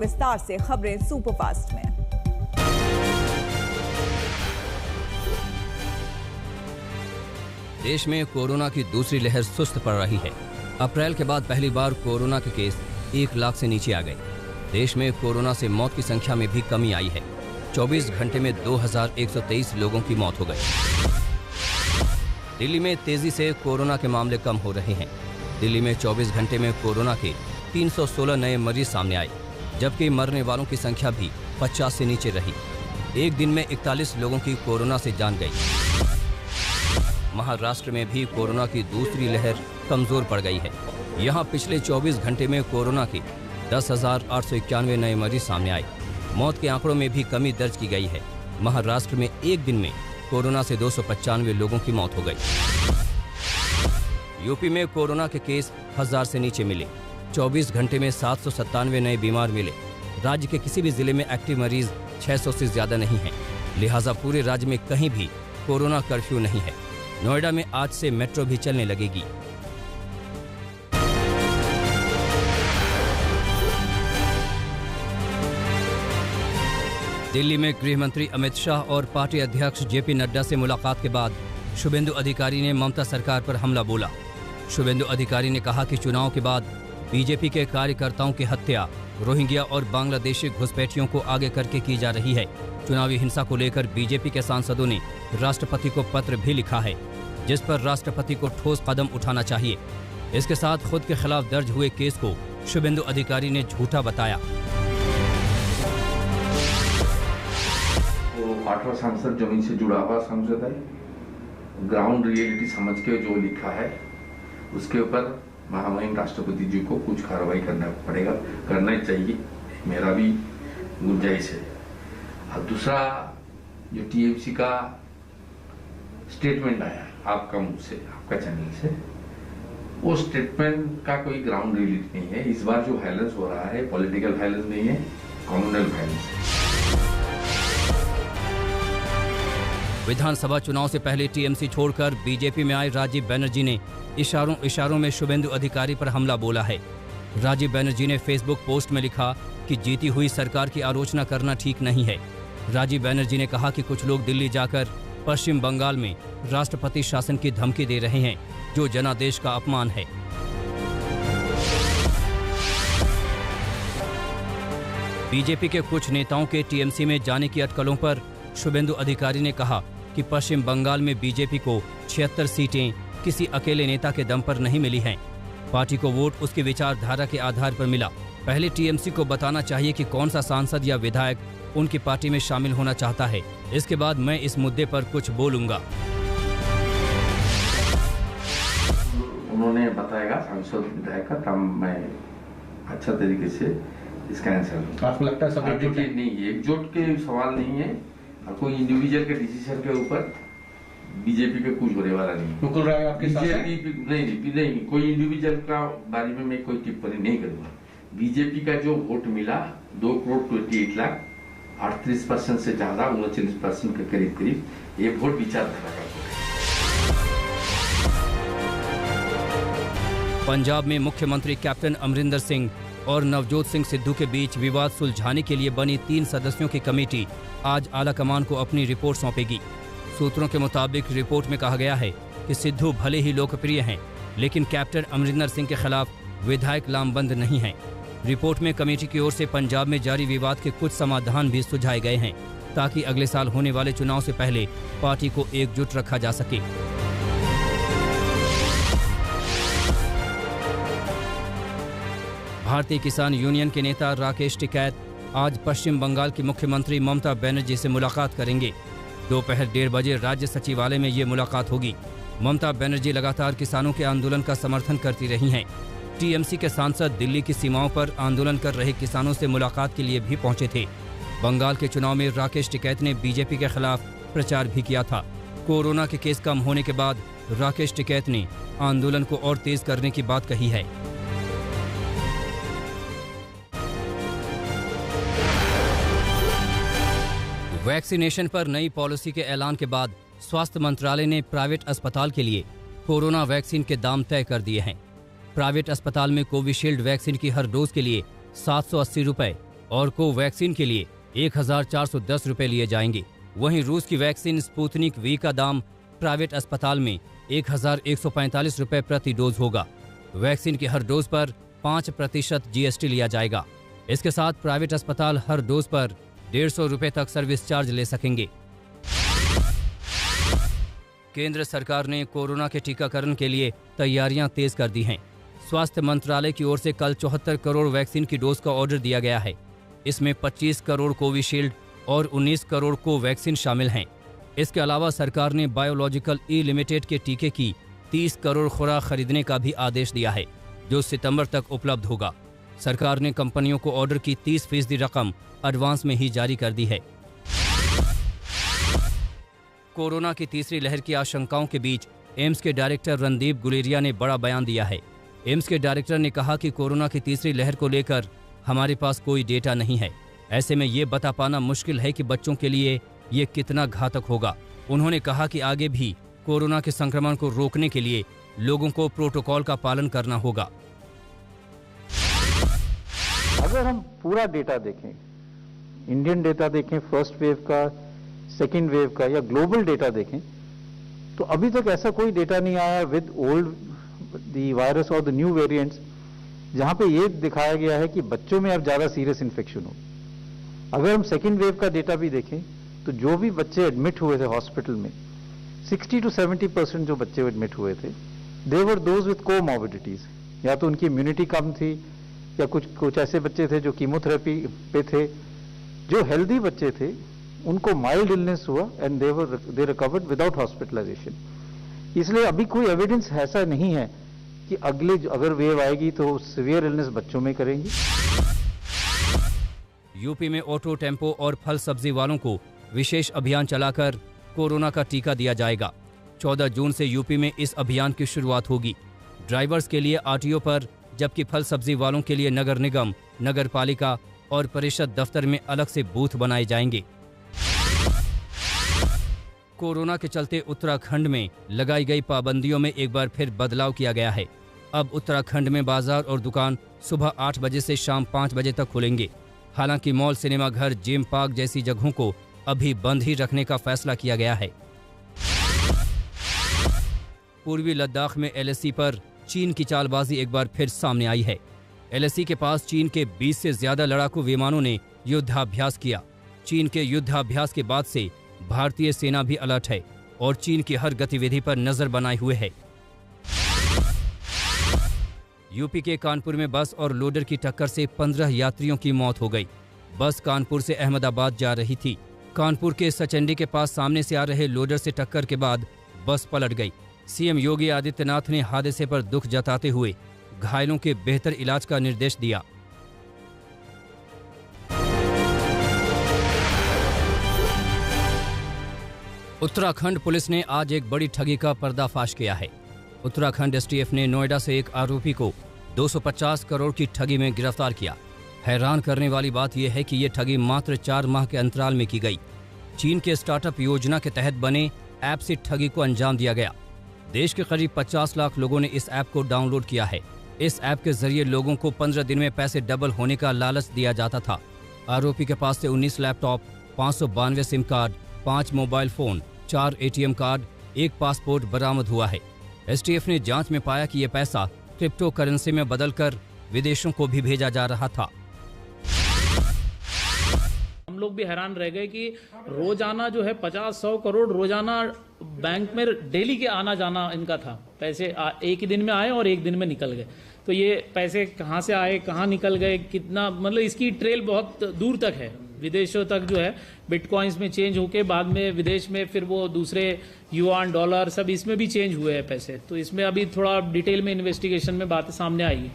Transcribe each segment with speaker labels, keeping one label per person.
Speaker 1: विस्तार से खबरें सुपरफास्ट में।
Speaker 2: देश में कोरोना की दूसरी लहर सुस्त पड़ रही है। अप्रैल के बाद पहली बार कोरोना के केस 1 लाख से नीचे आ गए। देश में कोरोना से मौत की संख्या में भी कमी आई है। 24 घंटे में 2123 लोगों की मौत हो गई। दिल्ली में तेजी से कोरोना के मामले कम हो रहे हैं। दिल्ली में 24 घंटे में कोरोना के 316 नए मरीज सामने आए, जबकि मरने वालों की संख्या भी 50 से नीचे रही। एक दिन में 41 लोगों की कोरोना से जान गई। महाराष्ट्र में भी कोरोना की दूसरी लहर कमजोर पड़ गई है। यहां पिछले 24 घंटे में कोरोना के 10,891 नए मरीज सामने आए। मौत के आंकड़ों में भी कमी दर्ज की गई है। महाराष्ट्र में एक दिन में कोरोना से 295 लोगों की मौत हो गई। यूपी में कोरोना के केस 1000 से नीचे मिले। 24 घंटे में 797 नए बीमार मिले। राज्य के किसी भी जिले में एक्टिव मरीज 600 से ज्यादा नहीं है, लिहाजा पूरे राज्य में कहीं भी कोरोना कर्फ्यू नहीं है। नोएडा में आज से मेट्रो भी चलने लगेगी। दिल्ली में गृह मंत्री अमित शाह और पार्टी अध्यक्ष जेपी नड्डा से मुलाकात के बाद शुभेंदु अधिकारी ने ममता सरकार पर हमला बोला। शुभेंदु अधिकारी ने कहा कि चुनाव के बाद बीजेपी के कार्यकर्ताओं की हत्या रोहिंग्या और बांग्लादेशी घुसपैठियों को आगे करके की जा रही है। चुनावी हिंसा को लेकर बीजेपी के सांसदों ने राष्ट्रपति को पत्र भी लिखा है, जिस पर राष्ट्रपति को ठोस कदम उठाना चाहिए। इसके साथ खुद के खिलाफ दर्ज हुए केस को शुभेंदु अधिकारी ने झूठा बताया।
Speaker 3: वो 18 सांसद जमीन से जुड़ा हुआ सांसद है। ग्राउंड रियलिटी समझ के जो लिखा है उसके ऊपर महामहिम राष्ट्रपति जी को कुछ कार्रवाई करना पड़ेगा, करना चाहिए, मेरा भी गुंजाइश है। और दूसरा जो टीएमसी का स्टेटमेंट आया आपका मुंह से, आपका चैनल से, वो स्टेटमेंट का कोई ग्राउंड रियलिटी नहीं है। इस बार जो वायलेंस हो रहा है पॉलिटिकल वायलेंस नहीं है, कम्युनल वायलेंस है।
Speaker 2: विधानसभा चुनाव से पहले टीएमसी छोड़कर बीजेपी में आए राजीव बनर्जी ने इशारों में शुभेंदु अधिकारी पर हमला बोला है। राजीव बनर्जी ने फेसबुक पोस्ट में लिखा कि जीती हुई सरकार की आलोचना करना ठीक नहीं है। राजीव बनर्जी ने कहा कि कुछ लोग दिल्ली जाकर पश्चिम बंगाल में राष्ट्रपति शासन की धमकी दे रहे हैं, जो जनादेश का अपमान है। बीजेपी के कुछ नेताओं के टीएमसी में जाने की अटकलों पर शुभेंदु अधिकारी ने कहा कि पश्चिम बंगाल में बीजेपी को 76 सीटें किसी अकेले नेता के दम पर नहीं मिली हैं। पार्टी को वोट उसकी विचारधारा के आधार पर मिला। पहले टीएमसी को बताना चाहिए कि कौन सा सांसद या विधायक उनकी पार्टी में शामिल होना चाहता है। इसके बाद मैं इस मुद्दे पर कुछ बोलूंगा।
Speaker 3: उन्होंने बताएगा सांसद विधायक का काम, मैं अच्छा तरीके से इसका आंसर।
Speaker 4: आपको लगता है सब एकजुट
Speaker 3: नहीं, एकजुट के सवाल नहीं है। कोई इंडिविजुअल के डिसीजन के ऊपर बीजेपी के कुछ होने वाला नहीं।
Speaker 4: मुकुल राय आपके साथ है?
Speaker 3: नहीं, कोई इंडिविजुअल का बारे में मैं कोई टिप्पणी नहीं करूंगा। बीजेपी का जो वोट मिला 2,28,38% से ज्यादा, 39% के करीब ये वोट विचारधारा का वोट है।
Speaker 2: पंजाब में मुख्यमंत्री कैप्टन अमरिंदर सिंह और नवजोत सिंह सिद्धू के बीच विवाद सुलझाने के लिए बनी 3 सदस्यों की कमेटी आज आलाकमान को अपनी रिपोर्ट सौंपेगी। सूत्रों के मुताबिक रिपोर्ट में कहा गया है कि सिद्धू भले ही लोकप्रिय हैं, लेकिन कैप्टन अमरिंदर सिंह के खिलाफ विधायक लामबंद नहीं हैं। रिपोर्ट में कमेटी की ओर से पंजाब में जारी विवाद के कुछ समाधान भी सुझाए गए हैं, ताकि अगले साल होने वाले चुनाव से पहले पार्टी को एकजुट रखा जा सके। भारतीय किसान यूनियन के नेता राकेश टिकैत आज पश्चिम बंगाल की मुख्यमंत्री ममता बनर्जी से मुलाकात करेंगे। दोपहर 1:30 बजे राज्य सचिवालय में ये मुलाकात होगी। ममता बनर्जी लगातार किसानों के आंदोलन का समर्थन करती रही हैं। टीएमसी के सांसद दिल्ली की सीमाओं पर आंदोलन कर रहे किसानों से मुलाकात के लिए भी पहुंचे थे। बंगाल के चुनाव में राकेश टिकैत ने बीजेपी के खिलाफ प्रचार भी किया था। कोरोना के केस कम होने के बाद राकेश टिकैत ने आंदोलन को और तेज करने की बात कही है। वैक्सीनेशन पर नई पॉलिसी के ऐलान के बाद स्वास्थ्य मंत्रालय ने प्राइवेट अस्पताल के लिए कोरोना वैक्सीन के दाम तय कर दिए हैं। प्राइवेट अस्पताल में कोविशील्ड वैक्सीन की हर डोज के लिए 780 रुपए, और कोवैक्सीन के लिए 1410 रुपए लिए जाएंगे। वहीं रूस की वैक्सीन स्पुतनिक वी का दाम प्राइवेट अस्पताल में 1145 रुपए प्रति डोज होगा। वैक्सीन की हर डोज पर 5% GST लिया जाएगा। इसके साथ प्राइवेट अस्पताल हर डोज पर 150 रुपए तक सर्विस चार्ज ले सकेंगे। केंद्र सरकार ने कोरोना के टीकाकरण के लिए तैयारियां तेज कर दी हैं। स्वास्थ्य मंत्रालय की ओर से कल 74 करोड़ वैक्सीन की डोज का ऑर्डर दिया गया है। इसमें 25 करोड़ कोविशील्ड और 19 करोड़ कोवैक्सीन शामिल हैं। इसके अलावा सरकार ने बायोलॉजिकल ई लिमिटेड के टीके की 30 करोड़ खुराक खरीदने का भी आदेश दिया है, जो सितंबर तक उपलब्ध होगा। सरकार ने कंपनियों को ऑर्डर की 30% रकम एडवांस में ही जारी कर दी है। कोरोना की तीसरी लहर की आशंकाओं के बीच एम्स के डायरेक्टर रणदीप गुलेरिया ने बड़ा बयान दिया है। एम्स के डायरेक्टर ने कहा कि कोरोना की तीसरी लहर को लेकर हमारे पास कोई डेटा नहीं है। ऐसे में ये बता पाना मुश्किल है कि बच्चों के लिए ये कितना घातक होगा। उन्होंने कहा कि आगे भी कोरोना के संक्रमण को रोकने के लिए लोगों को प्रोटोकॉल का पालन करना होगा।
Speaker 5: अगर हम पूरा डेटा देखें, इंडियन डेटा देखें, फर्स्ट वेव का, सेकेंड वेव का या ग्लोबल डेटा देखें, तो अभी तक ऐसा कोई डेटा नहीं आया विद ओल्ड द वायरस और द न्यू वेरिएंट्स जहां पे ये दिखाया गया है कि बच्चों में अब ज्यादा सीरियस इन्फेक्शन हो। अगर हम सेकेंड वेव का डेटा भी देखें तो जो भी बच्चे एडमिट हुए थे हॉस्पिटल में, 60 to 70% जो बच्चे एडमिट हुए थे, दे वर दोज विद कोमॉर्बिडिटीज। या तो उनकी इम्यूनिटी कम थी या कुछ ऐसे बच्चे थे जो कीमोथेरेपी पे थे। जो हेल्दी बच्चे थे उनको माइल्ड इलनेस हुआ and they recovered without hospitalisation. इसलिए अभी कोई एविडेंस ऐसा नहीं है कि अगर वेव आएगी तो सीवियर इलनेस बच्चों में करेंगी।
Speaker 2: यूपी में ऑटो, टेम्पो और फल सब्जी वालों को विशेष अभियान चलाकर कोरोना का टीका दिया जाएगा। 14 जून से यूपी में इस अभियान की शुरुआत होगी। ड्राइवर्स के लिए आरटीओ पर, जबकि फल सब्जी वालों के लिए नगर निगम, नगर पालिका और परिषद दफ्तर में अलग से बूथ बनाए जाएंगे। कोरोना के चलते उत्तराखंड में लगाई गई पाबंदियों में एक बार फिर बदलाव किया गया है। अब उत्तराखंड में बाजार और दुकान सुबह 8 बजे से शाम 5 बजे तक खुलेंगे। हालांकि मॉल, सिनेमा घर, जिम, पार्क जैसी जगहों को अभी बंद ही रखने का फैसला किया गया है। पूर्वी लद्दाख में LAC पर चीन की चालबाजी एक बार फिर सामने आई है। LAC के पास चीन के 20 से ज्यादा लड़ाकू विमानों ने युद्धाभ्यास किया। चीन के युद्धाभ्यास के बाद से भारतीय सेना भी अलर्ट है और चीन की हर गतिविधि पर नजर बनाए हुए है। यूपी के कानपुर में बस और लोडर की टक्कर से 15 यात्रियों की मौत हो गई। बस कानपुर से अहमदाबाद जा रही थी। कानपुर के सचंडी के पास सामने से आ रहे लोडर से टक्कर के बाद बस पलट गई। सीएम योगी आदित्यनाथ ने हादसे पर दुख जताते हुए घायलों के बेहतर इलाज का निर्देश दिया। उत्तराखंड पुलिस ने आज एक बड़ी ठगी का पर्दाफाश किया है। उत्तराखंड STF ने नोएडा से एक आरोपी को 250 करोड़ की ठगी में गिरफ्तार किया। हैरान करने वाली बात यह है कि यह ठगी मात्र 4 माह के अंतराल में की गई। चीन के स्टार्टअप योजना के तहत बने ऐप से ठगी को अंजाम दिया गया। देश के करीब 50 लाख लोगों ने इस ऐप को डाउनलोड किया है। इस ऐप के जरिए लोगों को 15 दिन में पैसे डबल होने का लालच दिया जाता था। आरोपी के पास से 19 laptop, 592 SIM card, 5 mobile phone, 4 ATM card, 1 passport बरामद हुआ है। STF ने जांच में पाया कि यह पैसा क्रिप्टो करेंसी में बदलकर विदेशों को भी भेजा जा रहा था।
Speaker 6: हम लोग भी हैरान रह गए कि रोजाना जो है 50-100 करोड़ रोजाना बैंक में डेली के आना जाना इनका था। पैसे एक ही दिन में आए और एक दिन में निकल गए। तो ये पैसे कहाँ से आए, कहाँ निकल गए, कितना, मतलब इसकी ट्रेल बहुत दूर तक है। विदेशों तक जो है बिटकॉइंस में चेंज होके बाद में विदेश में फिर वो दूसरे युआन, डॉलर सब इसमें भी चेंज हुए हैं पैसे। तो इसमें अभी थोड़ा डिटेल में इन्वेस्टिगेशन में बातें सामने आएगी।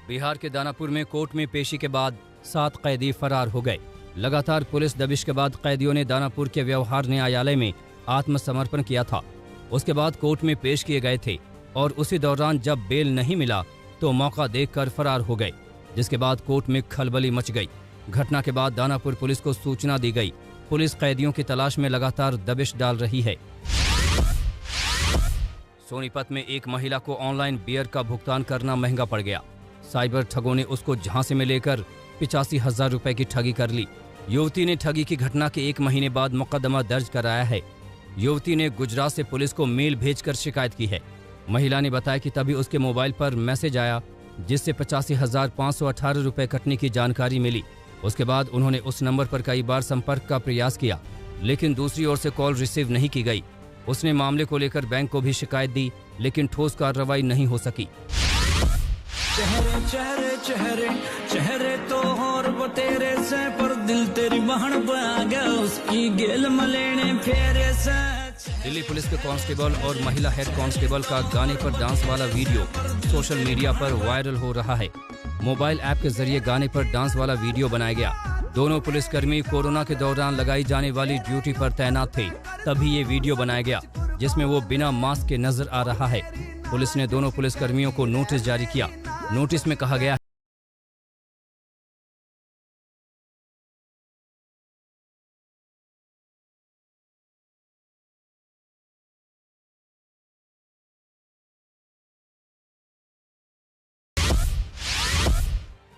Speaker 2: बिहार के दानापुर में कोर्ट में पेशी के बाद 7 कैदी फरार हो गए। लगातार पुलिस दबिश के बाद कैदियों ने दानापुर के व्यवहार न्यायालय में आत्मसमर्पण किया था। उसके बाद कोर्ट में पेश किए गए थे और उसी दौरान जब बेल नहीं मिला तो मौका देखकर फरार हो गए, जिसके बाद कोर्ट में खलबली मच गई। घटना के बाद दानापुर पुलिस को सूचना दी गई। पुलिस कैदियों की तलाश में लगातार दबिश डाल रही है। सोनीपत में एक महिला को ऑनलाइन बियर का भुगतान करना महंगा पड़ गया। साइबर ठगों ने उसको झांसे में लेकर 85,000 रुपए की ठगी कर ली। युवती ने ठगी की घटना के 1 महीने बाद मुकदमा दर्ज कराया है। युवती ने गुजरात से पुलिस को मेल भेजकर शिकायत की है। महिला ने बताया कि तभी उसके मोबाइल पर मैसेज आया जिससे 85,518 रुपए कटने की जानकारी मिली। उसके बाद उन्होंने उस नंबर पर कई बार संपर्क का प्रयास किया, लेकिन दूसरी ओर से कॉल रिसीव नहीं की गई। उसने मामले को लेकर बैंक को भी शिकायत दी, लेकिन ठोस कार्रवाई नहीं हो सकी।
Speaker 7: चेहरे चेहरे चेहरे चेहरे तो और वो तेरे से, पर दिल तेरी बहन बना गया उसकी गेल मलेने फेरे से।
Speaker 2: दिल्ली पुलिस के कांस्टेबल और महिला हेड कांस्टेबल का गाने पर डांस वाला वीडियो सोशल मीडिया पर वायरल हो रहा है। मोबाइल ऐप के जरिए गाने पर डांस वाला वीडियो बनाया गया। दोनों पुलिसकर्मी कोरोना के दौरान लगाई जाने वाली ड्यूटी पर तैनात थे, तभी ये वीडियो बनाया गया जिसमें वो बिना मास्क के नजर आ रहा है। पुलिस ने दोनों पुलिसकर्मियों को नोटिस जारी किया। नोटिस में कहा गया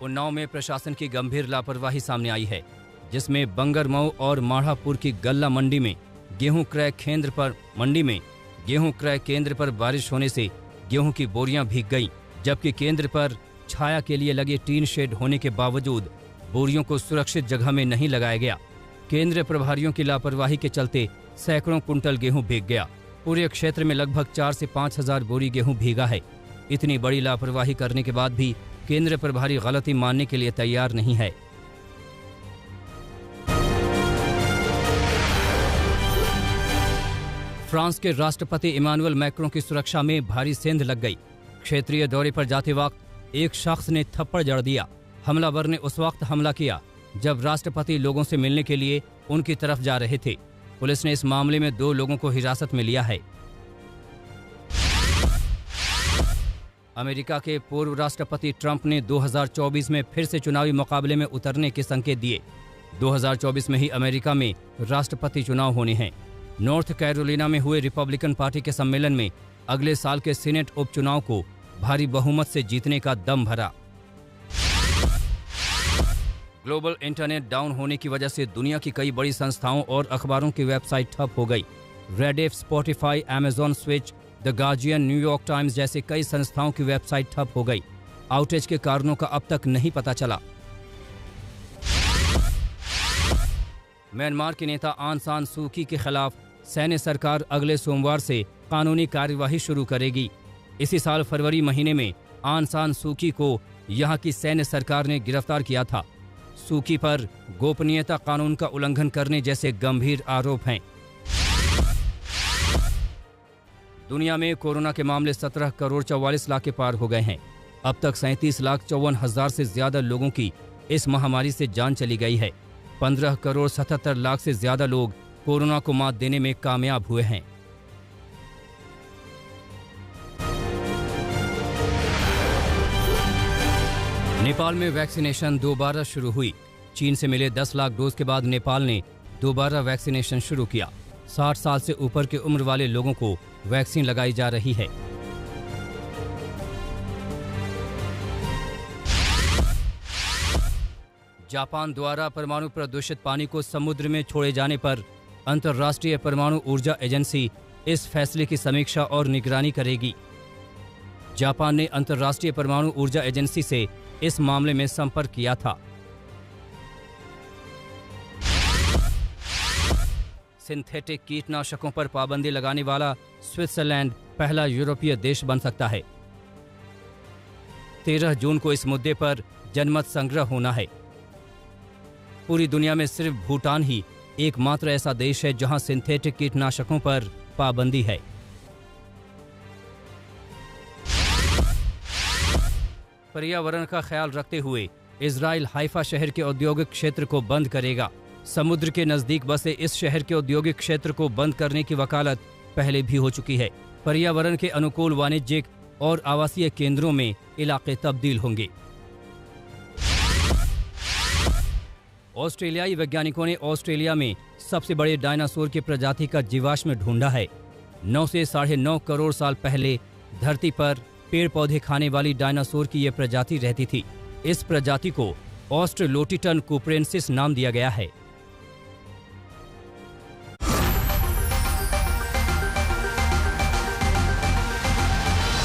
Speaker 2: उन्नाव में प्रशासन की गंभीर लापरवाही सामने आई है, जिसमें बंगरमऊ और माढ़ापुर की गल्ला मंडी में गेहूं क्रय केंद्र पर बारिश होने से गेहूं की बोरियां भीग गईं, जबकि केंद्र पर छाया के लिए लगे टीन शेड होने के बावजूद बोरियों को सुरक्षित जगह में नहीं लगाया गया। केंद्र प्रभारियों की लापरवाही के चलते सैकड़ों कुंटल गेहूं भीग गया। पूरे क्षेत्र में लगभग 4 से 5 हजार बोरी गेहूं भीगा है। इतनी बड़ी लापरवाही करने के बाद भी केंद्र प्रभारी गलती मानने के लिए तैयार नहीं है। फ्रांस के राष्ट्रपति इमानुएल मैक्रों की सुरक्षा में भारी सेंध लग गई। क्षेत्रीय दौरे पर जाते वक्त एक शख्स ने थप्पड़ जड़ दिया। हमलावर ने उस वक्त हमला किया जब राष्ट्रपति लोगों से मिलने के लिए उनकी तरफ जा रहे थे। पुलिस ने इस मामले में 2 लोगों को हिरासत में लिया है। अमेरिका के पूर्व राष्ट्रपति ट्रंप ने 2024 में फिर से चुनावी मुकाबले में उतरने के संकेत दिए। 2024 में ही अमेरिका में राष्ट्रपति चुनाव होने हैं। नॉर्थ कैरोलिना में हुए रिपब्लिकन पार्टी के सम्मेलन में अगले साल के सीनेट उपचुनाव को भारी बहुमत से जीतने का दम भरा। ग्लोबल इंटरनेट डाउन होने की वजह से दुनिया की कई बड़ी संस्थाओं और अखबारों की वेबसाइट ठप हो गई। Rediff, Spotify, Amazon switch, the guardian, New York times जैसे कई संस्थाओं की वेबसाइट ठप हो गई। आउटेज के कारणों का अब तक नहीं पता चला। म्यांमार के नेता आंग सान सू की के खिलाफ सैन्य सरकार अगले सोमवार से कानूनी कार्यवाही शुरू करेगी। इसी साल फरवरी महीने में आंग सान सू की को यहां की सैन्य सरकार ने गिरफ्तार किया था। सू की पर गोपनीयता कानून का उल्लंघन करने जैसे गंभीर आरोप हैं। दुनिया में कोरोना के मामले 17 करोड़ 44 लाख के पार हो गए हैं। अब तक 37,54,000 से ज्यादा लोगों की इस महामारी से जान चली गई है। 15 करोड़ 77 लाख से ज्यादा लोग कोरोना को मात देने में कामयाब हुए हैं। नेपाल में वैक्सीनेशन दोबारा शुरू हुई। चीन से मिले 10 लाख डोज के बाद नेपाल ने दोबारा वैक्सीनेशन शुरू किया। 60 साल से ऊपर की उम्र वाले लोगों को वैक्सीन लगाई जा रही है। जापान द्वारा परमाणु प्रदूषित पानी को समुद्र में छोड़े जाने पर अंतर्राष्ट्रीय परमाणु ऊर्जा एजेंसी इस फैसले की समीक्षा और निगरानी करेगी। जापान ने अंतर्राष्ट्रीय परमाणु ऊर्जा एजेंसी से इस मामले में संपर्क किया था। सिंथेटिक कीटनाशकों पर पाबंदी लगाने वाला स्विट्जरलैंड पहला यूरोपीय देश बन सकता है। 13 जून को इस मुद्दे पर जनमत संग्रह होना है। पूरी दुनिया में सिर्फ भूटान ही एकमात्र ऐसा देश है जहां सिंथेटिक कीटनाशकों पर पाबंदी है। पर्यावरण का ख्याल रखते हुए इजराइल हाइफा शहर के औद्योगिक क्षेत्र को बंद करेगा। समुद्र के नजदीक बसे इस शहर के औद्योगिक क्षेत्र को बंद करने की वकालत पहले भी हो चुकी है। पर्यावरण के अनुकूल वाणिज्यिक और आवासीय केंद्रों में इलाके तब्दील होंगे। ऑस्ट्रेलियाई वैज्ञानिकों ने ऑस्ट्रेलिया में सबसे बड़े डायनासोर की प्रजाति का जीवाश्म ढूंढा है। 9 से 9.5 करोड़ साल पहले धरती पर पेड़ पौधे खाने वाली डायनासोर की यह प्रजाति रहती थी। इस प्रजाति को ऑस्ट्रेलोटिटन कुप्रेंसिस नाम दिया गया है।